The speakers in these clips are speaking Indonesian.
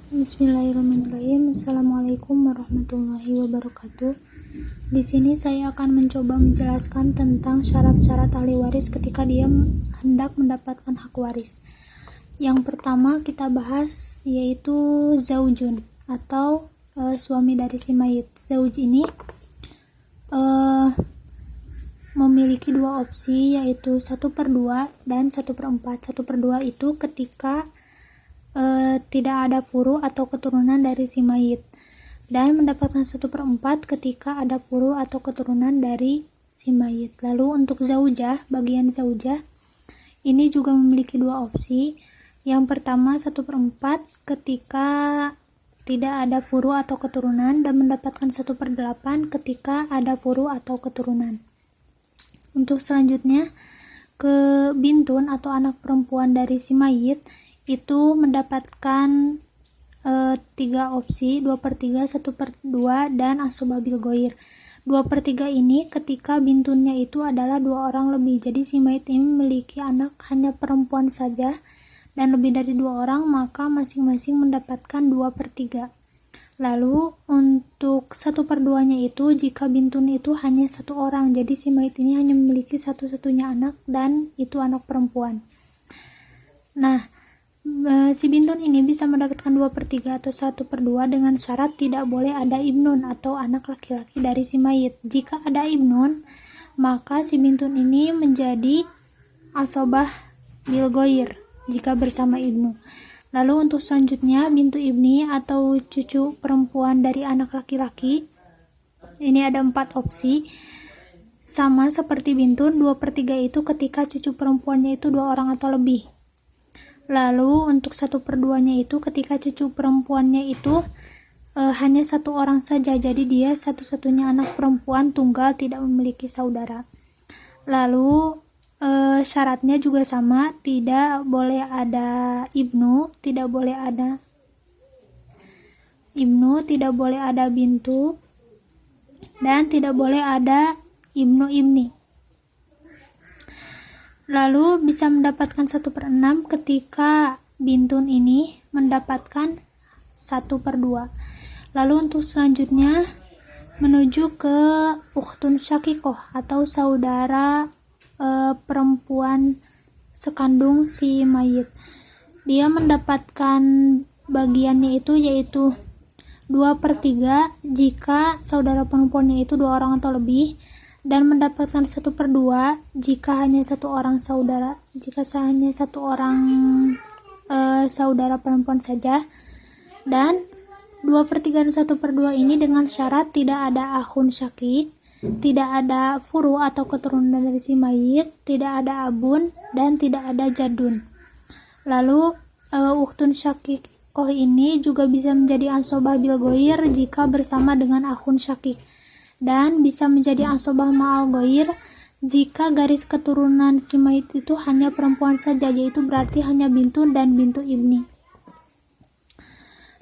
Bismillahirrahmanirrahim. Assalamualaikum warahmatullahi wabarakatuh. Di sini saya akan mencoba menjelaskan tentang syarat-syarat ahli waris ketika dia hendak mendapatkan hak waris. Yang pertama kita bahas yaitu zaujun atau suami dari si mayit. Zauj ini memiliki dua opsi, yaitu 1/2 dan 1/4. 1/2 itu ketika tidak ada furu atau keturunan dari si mayit, dan mendapatkan 1/4 ketika ada furu atau keturunan dari si mayit. Lalu untuk zaujah, bagian zaujah ini juga memiliki dua opsi. Yang pertama 1/4 ketika tidak ada furu atau keturunan, dan mendapatkan 1/8 ketika ada furu atau keturunan. Untuk selanjutnya ke bintun atau anak perempuan dari si mayit itu mendapatkan 3 opsi, 2/3, 1/2, dan asobah bil goir. 2/3 ini ketika bintunnya itu adalah 2 orang lebih. Jadi si mayit ini memiliki anak hanya perempuan saja dan lebih dari 2 orang, maka masing-masing mendapatkan 2/3. Lalu untuk 1/2 nya itu jika bintun itu hanya 1 orang. Jadi si mayit ini hanya memiliki satu-satunya anak dan itu anak perempuan. Nah, si bintun ini bisa mendapatkan 2/3 atau 1/2 dengan syarat tidak boleh ada ibnun atau anak laki-laki dari si mayit. Jika ada ibnun, maka si bintun ini menjadi asobah bil goir jika bersama ibnu. Lalu untuk selanjutnya bintu ibni atau cucu perempuan dari anak laki-laki, ini ada 4 opsi. Sama seperti bintun, 2/3 itu ketika cucu perempuannya itu 2 orang atau lebih. Lalu untuk 1/2 nya itu ketika cucu perempuannya itu hanya 1 orang saja, jadi dia satu-satunya anak perempuan tunggal, tidak memiliki saudara. Lalu syaratnya juga sama, tidak boleh ada ibnu, tidak boleh ada bintu, dan tidak boleh ada ibnu ibni. Lalu bisa mendapatkan 1/6 ketika bintun ini mendapatkan 1/2. Lalu untuk selanjutnya menuju ke ukhtun syakikoh atau saudara perempuan sekandung si mayit. Dia mendapatkan bagiannya itu yaitu 2/3 jika saudara perempuannya itu 2 orang atau lebih, dan mendapatkan 1/2 jika hanya 1 orang saudara, saudara perempuan saja, dan 2/3 dan 1/2 ini dengan syarat tidak ada akhun syakik, tidak ada furu atau keturunan dari si mayit, tidak ada abun, dan tidak ada jadun. Lalu ukhtun syakikoh ini juga bisa menjadi ansobah bil goir jika bersama dengan akhun syakik, dan bisa menjadi ansobah ma'al goir jika garis keturunan si mayit itu hanya perempuan saja, yaitu berarti hanya bintun dan bintu ibni.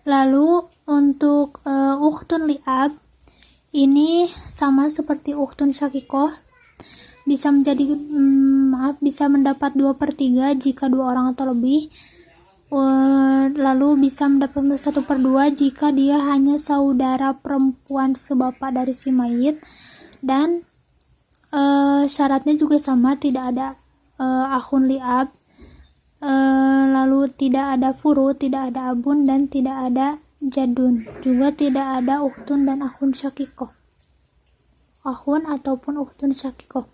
Lalu untuk ukhtun li'ab ini sama seperti ukhtun syakikoh, bisa mendapat 2/3 jika 2 orang atau lebih. Lalu bisa mendapatkan 1/2 jika dia hanya saudara perempuan sebapak dari si mayit, dan syaratnya juga sama, tidak ada akhun li'ab, lalu tidak ada furu, tidak ada abun, dan tidak ada jadun. Juga tidak ada ukhtun dan akhun syakikoh, akhun ataupun ukhtun syakikoh.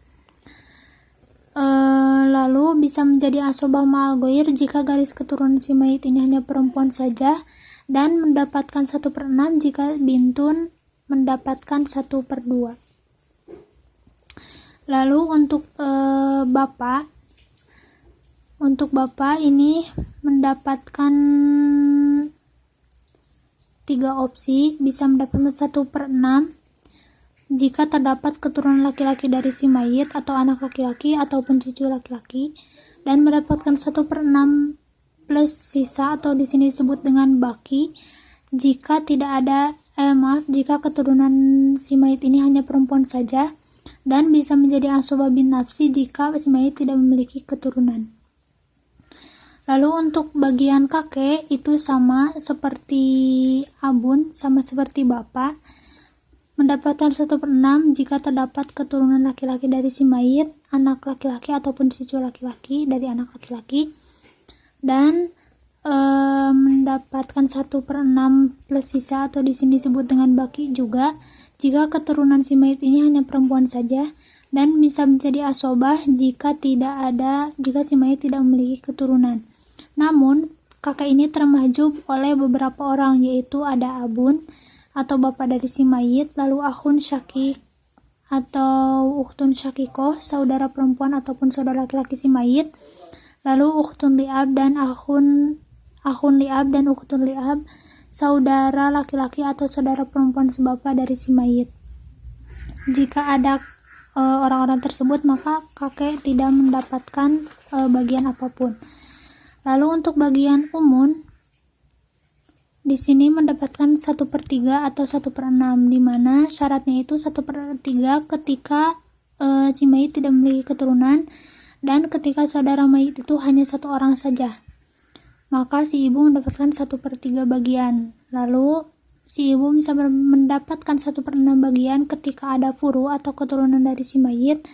Lalu bisa menjadi asobah ma'al goir jika garis keturunan si mayit ini hanya perempuan saja, dan mendapatkan 1/6 jika bintun mendapatkan 1/2. Lalu untuk bapak ini mendapatkan 3 opsi, bisa mendapatkan 1/6 jika terdapat keturunan laki-laki dari si mayit atau anak laki-laki ataupun cucu laki-laki, dan mendapatkan 1/6 plus sisa atau di sini disebut dengan baki jika jika keturunan si mayit ini hanya perempuan saja, dan bisa menjadi ansobah bin nafsi jika si mayit tidak memiliki keturunan. Lalu untuk bagian kakek itu sama seperti abun, sama seperti bapak, mendapatkan 1/6 jika terdapat keturunan laki-laki dari si mayit, anak laki-laki ataupun cucu laki-laki dari anak laki-laki, dan mendapatkan 1/6 plus sisa atau di sini disebut dengan baki juga jika keturunan si mayit ini hanya perempuan saja, dan bisa menjadi asobah jika si mayit tidak memiliki keturunan. Namun kakek ini termahjub oleh beberapa orang, yaitu ada abun atau bapak dari si mayit, lalu akhun syakik atau ukhtun syakikoh, saudara perempuan ataupun saudara laki-laki si mayit, lalu ukhtun li'ab dan akhun li'ab dan ukhtun li'ab, saudara laki-laki atau saudara perempuan sebapak dari si mayit. Jika ada orang-orang tersebut, maka kakek tidak mendapatkan bagian apapun. Lalu untuk bagian umun, di sini mendapatkan 1/3 atau 1/6, di mana syaratnya itu 1/3 ketika si mayit tidak memiliki keturunan dan ketika saudara mayit itu hanya satu orang saja, maka si ibu mendapatkan 1/3 bagian. Lalu si ibu bisa mendapatkan 1/6 bagian ketika ada furu atau keturunan dari si mayit,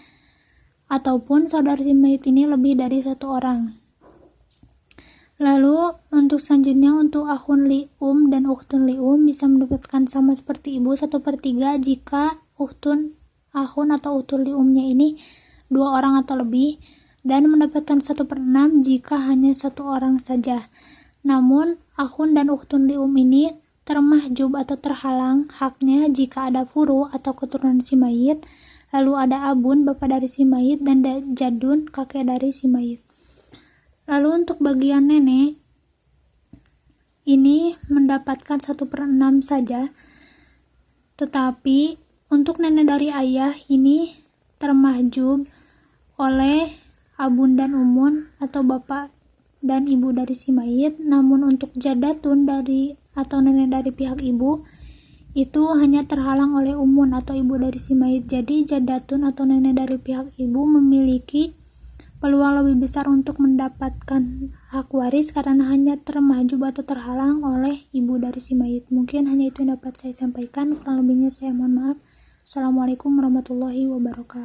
ataupun saudara si mayit ini lebih dari satu orang. Lalu untuk selanjutnya untuk akhun li'um dan ukhtun li'um bisa mendapatkan sama seperti ibu 1/3 jika akhun atau ukhtun li'umnya ini 2 orang atau lebih, dan mendapatkan 1/6 jika hanya satu orang saja. Namun akhun dan ukhtun li'um ini termahjub atau terhalang haknya jika ada furu atau keturunan si mayit, lalu ada abun bapak dari si mayit dan jadun kakek dari si mayit. Lalu untuk bagian nenek ini mendapatkan 1/6 saja, tetapi untuk nenek dari ayah ini termahjub oleh abun dan umun atau bapak dan ibu dari si mayit. Namun untuk jadatun atau nenek dari pihak ibu itu hanya terhalang oleh umun atau ibu dari si mayit. Jadi jadatun atau nenek dari pihak ibu memiliki peluang lebih besar untuk mendapatkan hak waris karena hanya termahjub atau terhalang oleh ibu dari si mayit. Mungkin hanya itu yang dapat saya sampaikan, kurang lebihnya saya mohon maaf. Assalamualaikum warahmatullahi wabarakatuh.